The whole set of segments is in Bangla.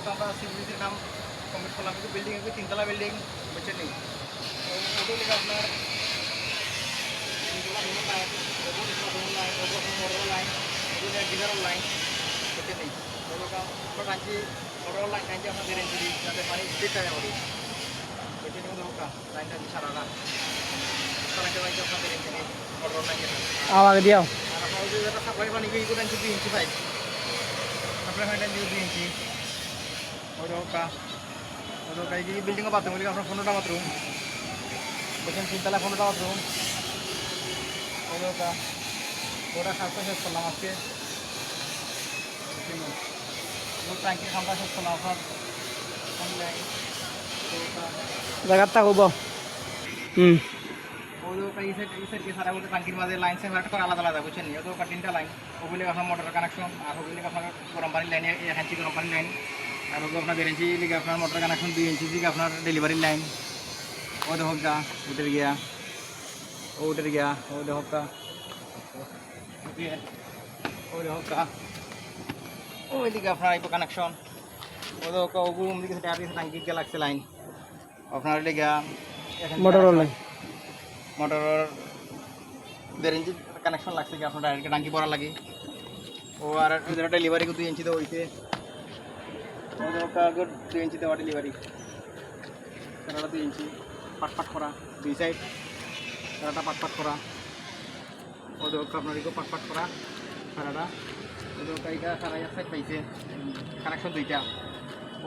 তো আমরা সিভিসির কাম কমপ্লিট করলাম, কিন্তু বিল্ডিং একটু তিনতলা বিল্ডিং বুঝছেন নি, ওটা লিখে আপনার লাইন ডিজারের লাইন বুঝছেন নি, টাঙ্কি মোটর লাইন টাঙ্কি আপনার দেড় ইঞ্চি যাতে পানি স্পিড থাকে করি বুঝছেন নি, লাইন টাঙ্কি সারাটা সারাকে লাইনটা আপনার দেড় ইঞ্চি মোটর লাইন আগে দিও আর আপনার যদি একটা সাপ্লাই পানি কি করে 2 ইঞ্চি পাইপ সাপ্লাই পানি টাঙ্কি 2 ইঞ্চি ওটা এই বিল্ডিংও বাথরুম বলি আপনার 15টা বাথরুম দেখেন, 3তলা 15টা বাথরুম ওটা কাজটা শেষ করলাম আজকে, ট্যাঙ্কির কামটা শেষ করলাম আপনার জায়গাটা হব। সারা বলতে ট্যাঙ্কির মাঝে লাইন সেপারেট করে আলাদা আলাদা বুঝছেন, ওদের 3টা লাইন, ওগুলি আপনার মোটর কানেকশন, আর ওগুলি আপনার গরম পানির লাইন, 1 ইঞ্চি গরম পানির লাইন, আর ওগুলো আপনার 1.5 ইঞ্চি লিখে আপনার মোটর কানেকশন, 2 ইঞ্চি লিখে আপনার ডেলিভারির লাইন, ও দেখো গা উঠে গিয়া ও দেখো গা ওইদিকে আপনার এই কানেকশন, ওদের ওগুলো দিকে ট্যাঙ্কি গিয়ে লাগছে লাইন আপনার লেগা মোটরের লাইন, মোটরের 1.5 ইঞ্চি কানেকশন লাগছে কি আপনার ডাইরেক্ট ট্যাঙ্কি পড়া লাগে, ও আর ডেলিভারি 2 ইঞ্চিতে হয়েছে, ওদের 2 ইঞ্চি দেওয়া ডেলিভারি, তারা 2 ইঞ্চি পাট করা 2 সাইড, তারাটা পাট করা, ওদের আপনার এগুলো পাট করা সারাটা, ওদের এইটা সারা 1 সাইড পাইছে কানেকশন 2টা,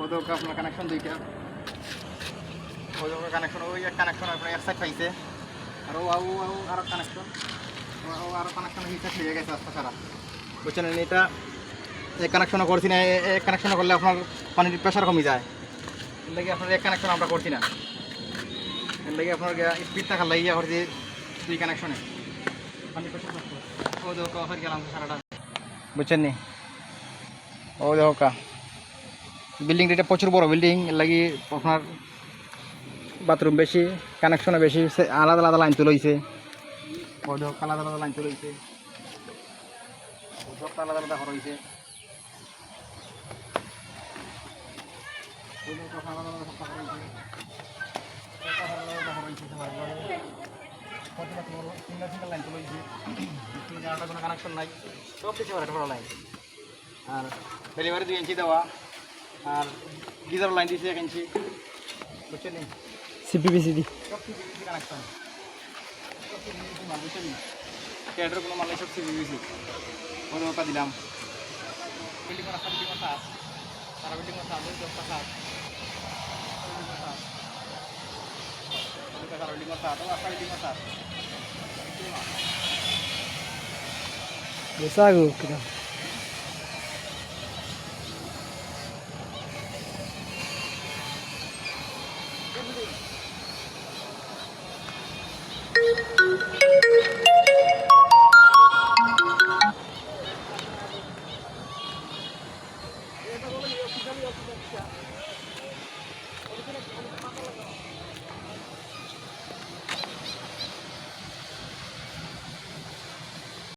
ওদের আপনার কানেকশন 2টা, ওদের কানেকশন ওই কানেকশন আপনার 1 সাইড পাইছে, আর আরও কানেকশন আরও কানেকশন হিসাব হয়ে গেছে আস্তে সারা বুঝছেন। এটা এক কানেকশনও করছি না, এক কানেকশন করলে আপনার পানির প্রেশার কমে যায়, এর লাগে আপনার এক কানেকশন আমরা করছি না, এর লাগে আপনার স্পিড থাকার লাগিয়ে করছি 2 কানেকশনে পানির প্রেশার ও দেখো হয়ে গেলাম সারাটা বুঝছেন নি। ও দেখো বিল্ডিংটা এটা প্রচুর বড় বিল্ডিং, এর লাগে আপনার বাথরুম বেশি, কানেকশনও বেশি, আলাদা আলাদা লাইন তুলে হয়েছে, ও দেখো আলাদা আলাদা লাইন তুলে হয়েছে, সবটা আলাদা আলাদা করা হয়েছে, লাইন তুলে হয়েছে, কোনো কানেকশন নাই, সব কিছু লাইন, আর ডেলিভারি 2 ইঞ্চি দেওয়া, আর গিজার লাইন দিয়েছে 1 ইঞ্চি বুঝছেন নি, সিপিপিসি দি সব সিপিপিসি কানেকশন, সব সিপিপিসি মাল বুঝছেন নি, ক্যাডের কোনো মাল সব সিপিপিসি ওটা দিলাম। বিল্ডিং রাস্তা বিল্ডিং সাত সারা বিল্ডিং সাত 10টা সাত সারা বিল্ডিং সাত ও আস্তা বিল্ডিং সাত বেসাগো কিনা